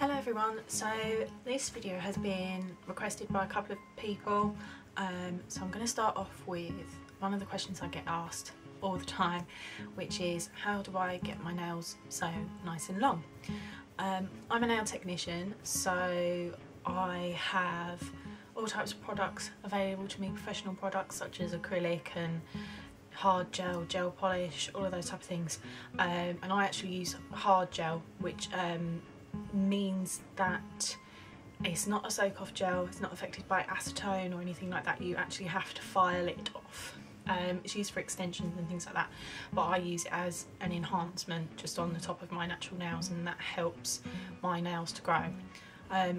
Hello everyone, so this video has been requested by a couple of people, so I'm going to start off with one of the questions I get asked all the time, which is how do I get my nails so nice and long? I'm a nail technician, so I have all types of products available to me, professional products such as acrylic and hard gel, gel polish, all of those type of things, and I actually use hard gel, which means that it's not a soak off gel, it's not affected by acetone or anything like that. You actually have to file it off. It's used for extensions and things like that, but I use it as an enhancement just on the top of my natural nails, and that helps my nails to grow.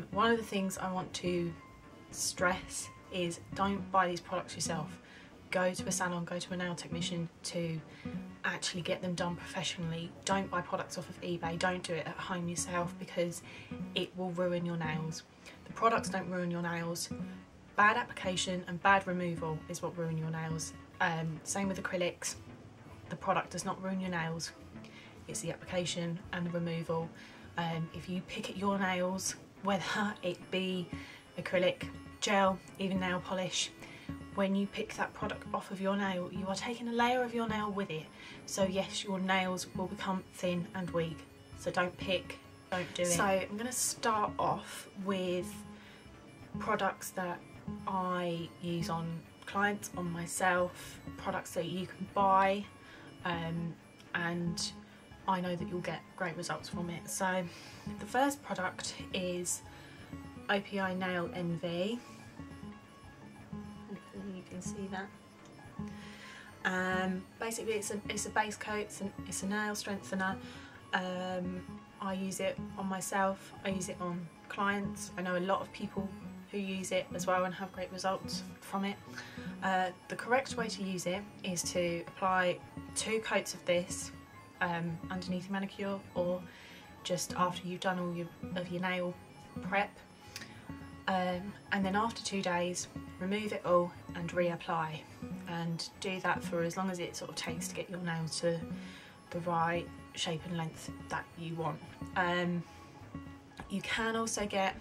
One of the things I want to stress is don't buy these products yourself. Go to a salon, go to a nail technician to actually get them done professionally. Don't buy products off of eBay, don't do it at home yourself because it will ruin your nails. The products don't ruin your nails. Bad application and bad removal is what ruin your nails. Same with acrylics. The product does not ruin your nails, it's the application and the removal. If you pick at your nails, whether it be acrylic, gel, even nail polish, when you pick that product off of your nail, you are taking a layer of your nail with it. So yes, your nails will become thin and weak. So don't pick, don't do it. So I'm going to start off with products that I use on clients, on myself, products that you can buy, and I know that you'll get great results from it. So the first product is OPI Nail NV. You can see that. Basically it's a base coat, it's a nail strengthener. I use it on myself, I use it on clients. I know a lot of people who use it as well and have great results from it. The correct way to use it is to apply 2 coats of this underneath your manicure, or just after you've done all of your nail prep. And then after 2 days, remove it all and reapply, and do that for as long as it sort of takes to get your nails to the right shape and length that you want. You can also get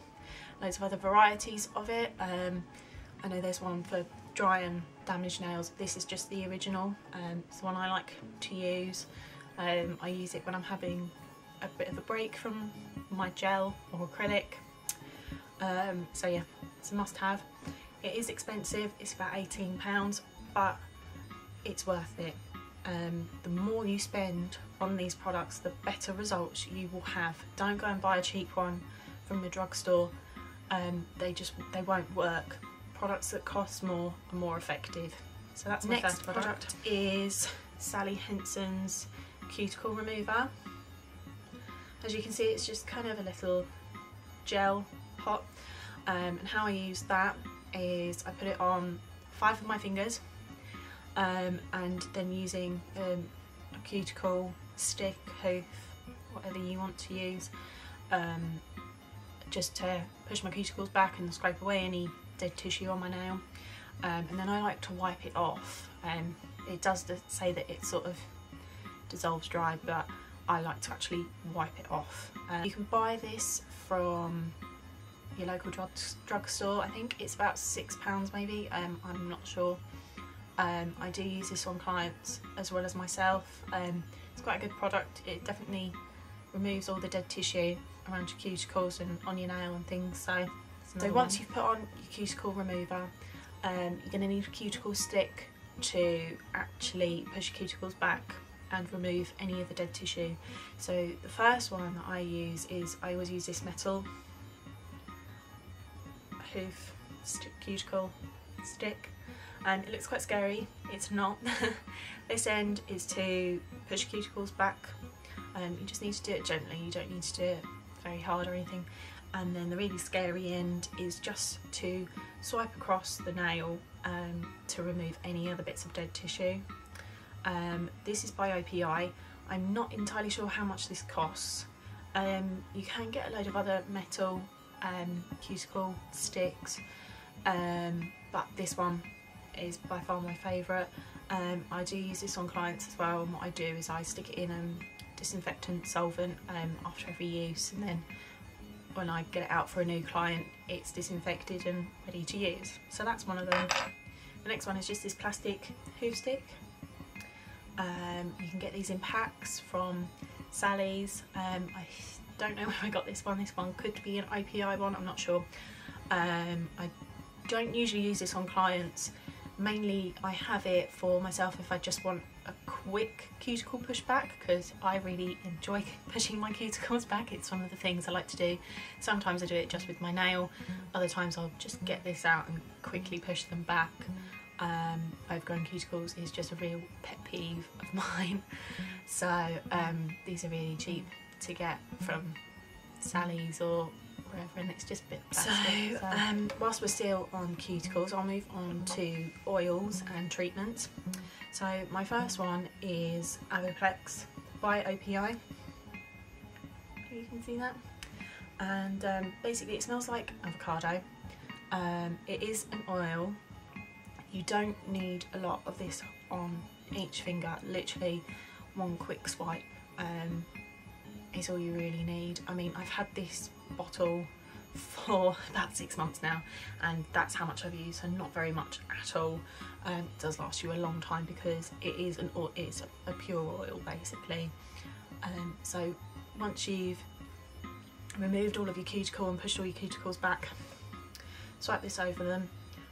loads of other varieties of it. I know there's one for dry and damaged nails. This is just the original. It's the one I like to use. I use it when I'm having a bit of a break from my gel or acrylic. So yeah, it's a must-have. It is expensive, it's about £18, but it's worth it. The more you spend on these products, the better results you will have. Don't go and buy a cheap one from the drugstore. They won't work. Products that cost more are more effective. So that's my first product. Next product is Sally Henson's cuticle remover. As you can see, it's just kind of a little gel pot. And how I use that is I put it on 5 of my fingers, and then using a cuticle stick, hoof, whatever you want to use, just to push my cuticles back and scrape away any dead tissue on my nail. And then I like to wipe it off. It does say that it sort of dissolves dry, but I like to actually wipe it off. You can buy this from your local drugstore. I think it's about £6 maybe, I'm not sure. I do use this on clients as well as myself. It's quite a good product. It definitely removes all the dead tissue around your cuticles and on your nail and things. So once you've put on your cuticle remover, you're going to need a cuticle stick to actually push your cuticles back and remove any of the dead tissue. So the first one that I use is, I always use this metal hoof cuticle stick, and it looks quite scary. It's not. This end is to push cuticles back. You just need to do it gently, you don't need to do it very hard or anything. And then the really scary end is just to swipe across the nail to remove any other bits of dead tissue. This is by OPI. I'm not entirely sure how much this costs. You can get a load of other metal cuticle sticks, but this one is by far my favourite. I do use this on clients as well, and what I do is I stick it in disinfectant solvent after every use, and then when I get it out for a new client, it's disinfected and ready to use. So that's one of them. The next one is just this plastic hoof stick. You can get these in packs from Sally's. I don't know where I got this one. This one could be an OPI one, I'm not sure. I don't usually use this on clients. Mainly I have it for myself if I just want a quick cuticle push back, because I really enjoy pushing my cuticles back. It's one of the things I like to do. Sometimes I do it just with my nail, other times I'll just get this out and quickly push them back. Overgrown cuticles is just a real pet peeve of mine, so these are really cheap to get from Sally's or wherever, and it's just a bit plastic. So whilst we're still on cuticles, I'll move on to oils and treatments. So my first one is Avoplex by OPI. You can see that, and basically it smells like avocado. It is an oil. You don't need a lot of this on each finger, literally one quick swipe is all you really need. I mean, I've had this bottle for about 6 months now, and that's how much I've used, so not very much at all. It does last you a long time because it is it's a pure oil basically. So once you've removed all of your cuticle and pushed all your cuticles back, swipe this over them,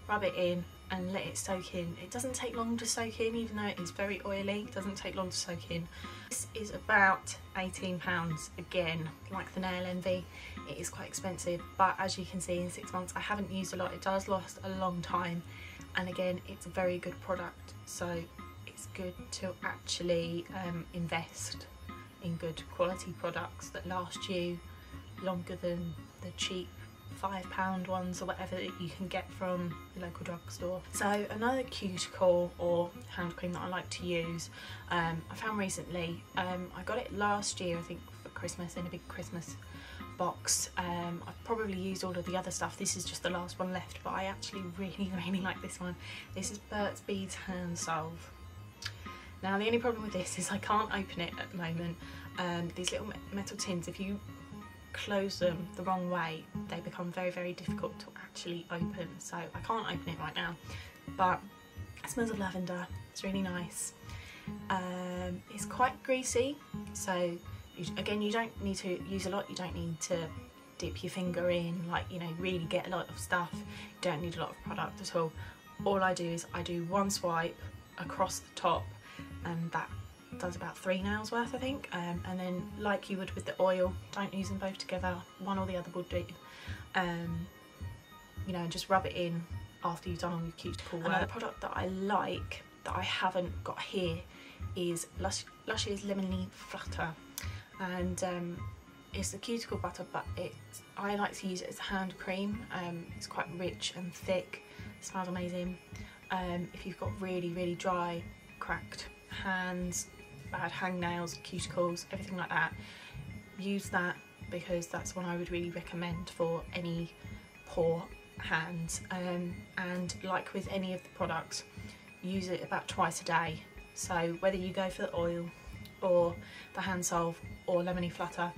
rub it in and let it soak in. It doesn't take long to soak in, even though it is very oily. It doesn't take long to soak in. This is about £18. Again, like the Nail Envy, it is quite expensive, but as you can see, in 6 months I haven't used a lot. It does last a long time, and again, it's a very good product, so it's good to actually invest in good quality products that last you longer than the cheap £5 ones or whatever that you can get from the local drugstore. So another cuticle or hand cream that I like to use, I found recently, I got it last year I think for Christmas in a big Christmas box. I've probably used all of the other stuff. This is just the last one left, but I actually really like this one. This is Burt's Bees Hand Salve. Now the only problem with this is I can't open it at the moment. These little metal tins, if you close them the wrong way, they become very difficult to actually open, so I can't open it right now, but it smells of lavender. It's really nice. It's quite greasy, so again, you don't need to use a lot. You don't need to dip your finger in, like, you know, really get a lot of stuff. You don't need a lot of product at all. All I do is I do one swipe across the top, and that does about 3 nails worth I think, and then like you would with the oil, don't use them both together, one or the other would do. You know, and just rub it in after you've done all your cuticle work. Another product that I like that I haven't got here is Lush's Lemony Flutter, and it's the cuticle butter, but I like to use it as a hand cream. It's quite rich and thick, it smells amazing. If you've got really dry, cracked hands, bad hangnails, cuticles, everything like that, use that, because that's one I would really recommend for any poor hands. And like with any of the products, use it about twice a day. So whether you go for the oil or the hand salve or Lemony Flutter,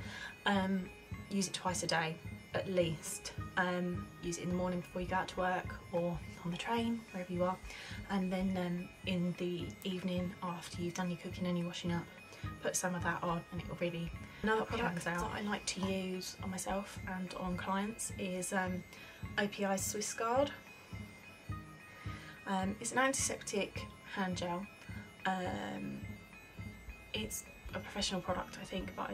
use it twice a day at least. Use it in the morning before you go out to work or on the train, wherever you are, and then in the evening after you've done your cooking and your washing up, put some of that on and it will really... Another product that I like to use on myself and on clients is OPI Swiss Guard. It's an antiseptic hand gel. It's a professional product I think, but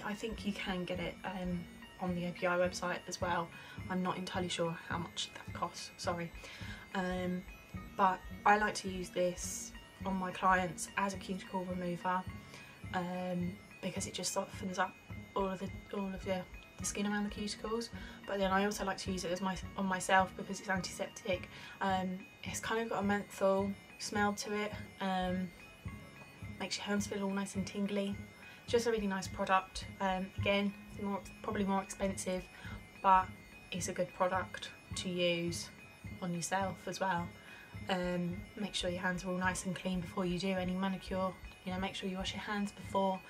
I think you can get it on the OPI website as well. I'm not entirely sure how much that costs, sorry. But I like to use this on my clients as a cuticle remover, because it just softens up all of the skin around the cuticles. But then I also like to use it as on myself because it's antiseptic. It's kind of got a menthol smell to it, makes your hands feel all nice and tingly. Just a really nice product. Again, probably more expensive, but it's a good product to use on yourself as well. Make sure your hands are all nice and clean before you do any manicure you know, make sure you wash your hands before,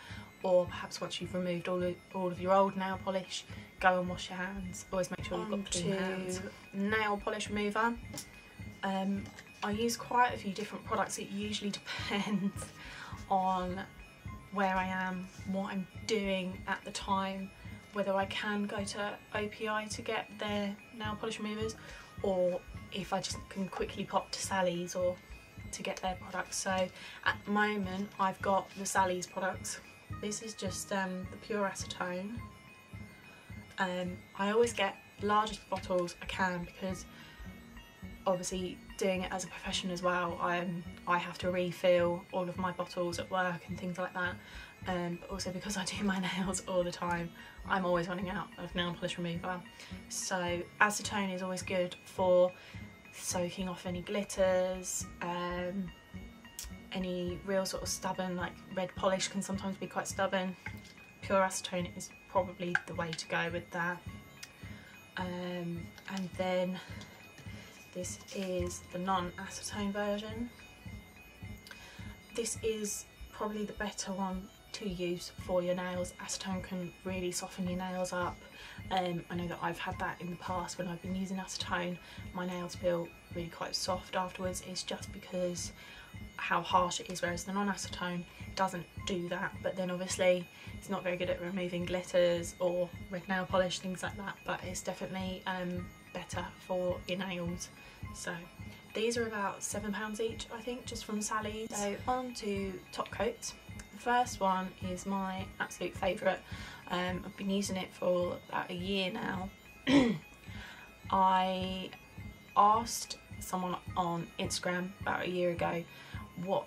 or perhaps once you've removed all of your old nail polish, go and wash your hands. Always make sure you've got clean hands. Nail polish remover. I use quite a few different products. It usually depends on where I am, what I'm doing at the time, whether I can go to OPI to get their nail polish removers, or if I just can quickly pop to Sally's or to get their products. So at the moment I've got the Sally's products. This is just the pure acetone. I always get largest bottles I can, because obviously doing it as a profession as well, I have to refill all of my bottles at work and things like that, but also because I do my nails all the time, I'm always running out of nail polish remover. So acetone is always good for soaking off any glitters, any real sort of stubborn, like red polish can sometimes be quite stubborn. Pure acetone is probably the way to go with that. And then this is the non-acetone version. This is probably the better one to use for your nails. Acetone can really soften your nails up. I know that I've had that in the past when I've been using acetone. My nails feel really quite soft afterwards. It's just because how harsh it is, whereas the non-acetone doesn't do that. But then obviously it's not very good at removing glitters or red nail polish, things like that, but it's definitely better for your nails. So these are about £7 each, I think, just from Sally's. So on to top coats. The first one is my absolute favourite. I've been using it for about a year now. I asked someone on Instagram about a year ago what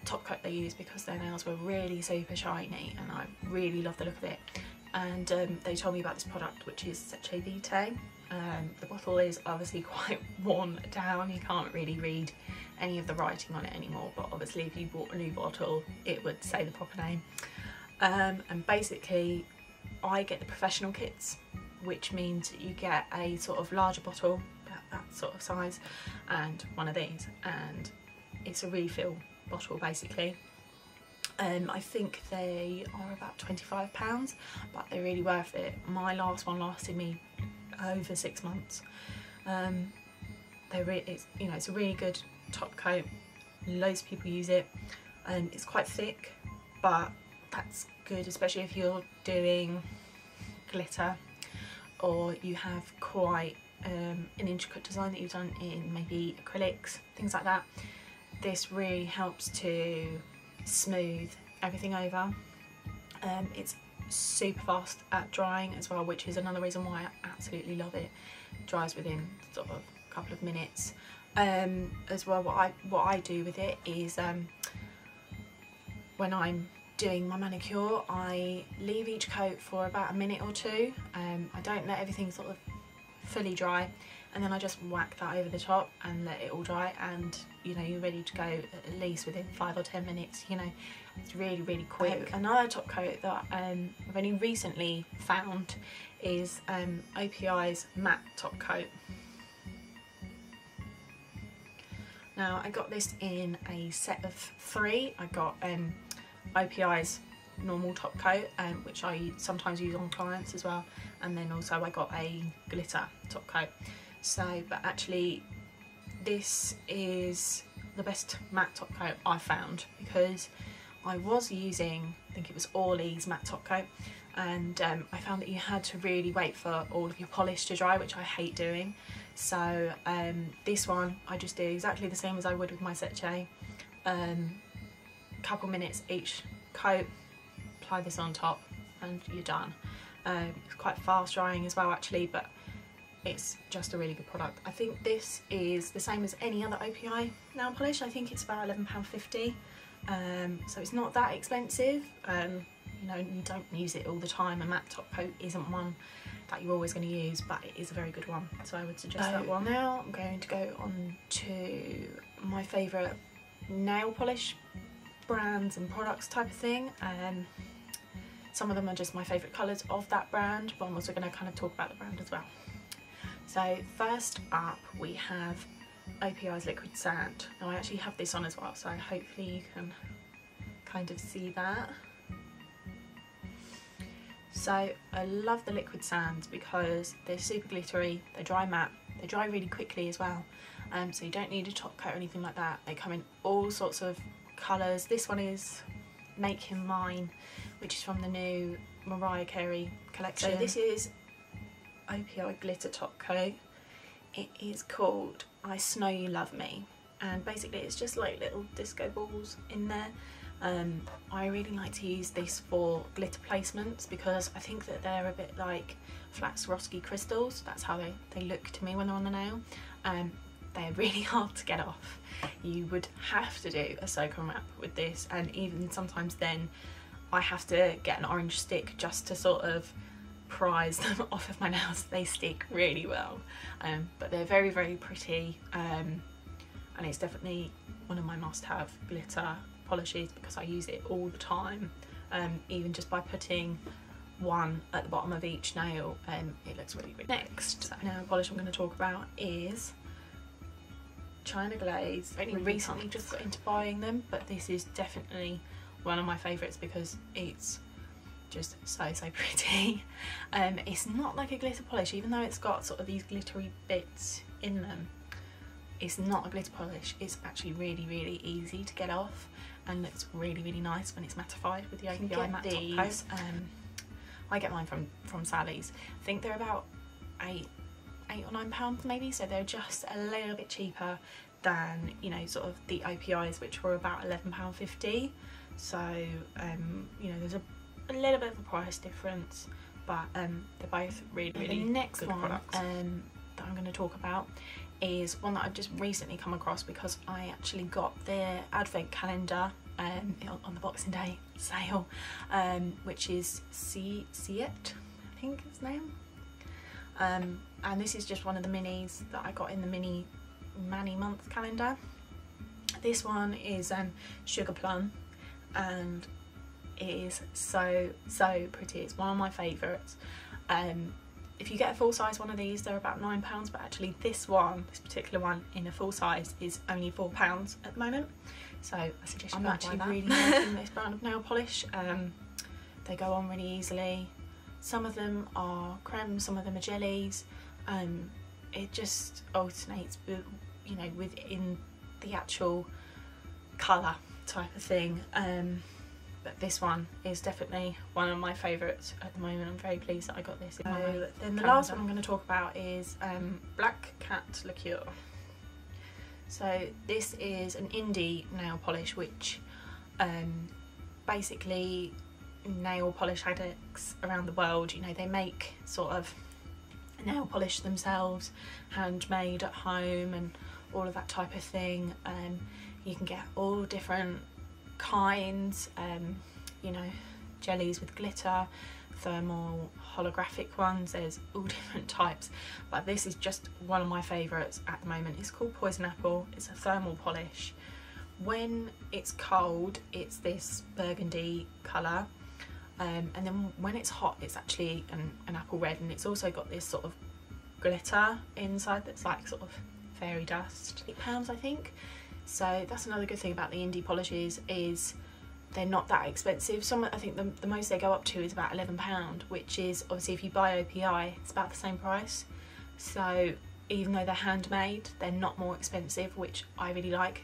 top coat they use, because their nails were really super shiny and I really love the look of it, and they told me about this product, which is Seche Vite. The bottle is obviously quite worn down, you can't really read any of the writing on it anymore, but obviously if you bought a new bottle it would say the proper name. And basically I get the professional kits, which means you get a sort of larger bottle, about that sort of size, and one of these, and it's a refill bottle basically. I think they are about £25, but they're really worth it. My last one lasted me over 6 months. It's a really good top coat. Loads of people use it. It's quite thick, but that's good, especially if you're doing glitter or you have quite an intricate design that you've done in maybe acrylics, things like that. This really helps to smooth everything over. It's super fast at drying as well, which is another reason why I absolutely love it. It dries within sort of a couple of minutes. As well, what I do with it is when I'm doing my manicure, I leave each coat for about a minute or two. I don't let everything sort of fully dry, and then I just whack that over the top and let it all dry, and you know, you're ready to go at least within 5 or 10 minutes. You know, it's really, really quick. Another top coat that I've only recently found is OPI's matte top coat. Now I got this in a set of 3. I got OPI's normal top coat, which I sometimes use on clients as well, and then also I got a glitter top coat. So, but actually this is the best matte top coat I found, because I was using, I think it was Orly's matte top coat, and I found that you had to really wait for all of your polish to dry, which I hate doing. So this one I just do exactly the same as I would with my Seche. Couple minutes each coat, apply this on top and you're done. It's quite fast drying as well actually, but it's just a really good product. I think this is the same as any other OPI nail polish. I think it's about £11.50, so it's not that expensive. You know, you don't use it all the time. A matte top coat isn't one that you're always going to use, but it is a very good one, so I would suggest that one. Now I'm going to go on to my favourite nail polish brands and products type of thing. Some of them are just my favourite colours of that brand, but I'm also going to kind of talk about the brand as well. So first up we have OPI's liquid sand. Now I actually have this on as well, so hopefully you can kind of see that. So I love the liquid sands because they're super glittery, they dry matte, they dry really quickly as well, so you don't need a top coat or anything like that. They come in all sorts of colours. This one is Make Him Mine, which is from the new Mariah Carey collection. So this is OPI glitter top coat. It is called I Snow You Love Me, and basically it's just like little disco balls in there. I really like to use this for glitter placements because I think that they're a bit like flat Swarovski crystals. That's how they look to me when they're on the nail. They're really hard to get off. You would have to do a soak and wrap with this, and even sometimes then I have to get an orange stick just to sort of prise them off of my nails. They stick really well, but they're very, very pretty, and it's definitely one of my must-have glitter polishes because I use it all the time. Even just by putting one at the bottom of each nail, it looks really, really next nail polish I'm going to talk about is China Glaze. I only recently just got into buying them, but this is definitely one of my favourites because it's just so pretty. It's not like a glitter polish, even though it's got sort of these glittery bits in them. It's not a glitter polish. It's actually really, really easy to get off, and looks really, really nice when it's mattified with the OPI matte top coat. I get mine from Sally's. I think they're about £8 or £9 maybe, so they're just a little bit cheaper than, you know, sort of the OPIs, which were about £11.50. So you know, there's a little bit of a price difference, but they're both really, really good products. The next one that I'm going to talk about is one that I've just recently come across because I actually got their advent calendar on the Boxing Day sale, which is See It, I think its name. And this is just one of the minis that I got in the mini Mani month calendar. This one is Sugar Plum, and it is so pretty. It's one of my favourites. If you get a full size one of these, they're about £9, but actually this particular one in a full size is only £4 at the moment. So I suggest you buy that. I'm actually really liking this brand of nail polish. They go on really easily. Some of them are creme, some of them are jellies. It just alternates with, you know, within the actual colour type of thing. But this one is definitely one of my favourites at the moment. I'm very pleased that I got this in my then the last one I'm going to talk about is Black Cat Liqueur. So this is an indie nail polish, which basically nail polish addicts around the world, you know, they make sort of nail polish themselves, handmade at home and all of that type of thing. You can get all different kinds, you know, jellies with glitter, thermal, holographic ones, there's all different types, but this is just one of my favourites at the moment. It's called Poison Apple. It's a thermal polish. When it's cold, it's this burgundy colour, and then when it's hot, it's actually an apple red, and it's also got this sort of glitter inside that's like sort of fairy dust. £8, I think. So that's another good thing about the indie polishes, is they're not that expensive. I think the most they go up to is about £11, which is obviously, if you buy OPI, it's about the same price. So even though they're handmade, they're not more expensive, which I really like.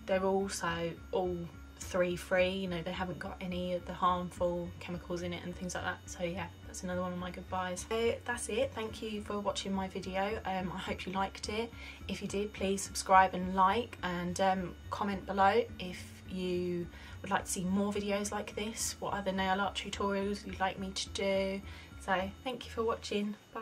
They're also all 3 free, you know, they haven't got any of the harmful chemicals in it and things like that. So yeah, that's another one of my good buys. So that's it. Thank you for watching my video. I hope you liked it. If you did, please subscribe and like, and comment below if you would like to see more videos like this, what other nail art tutorials you'd like me to do. So thank you for watching. Bye.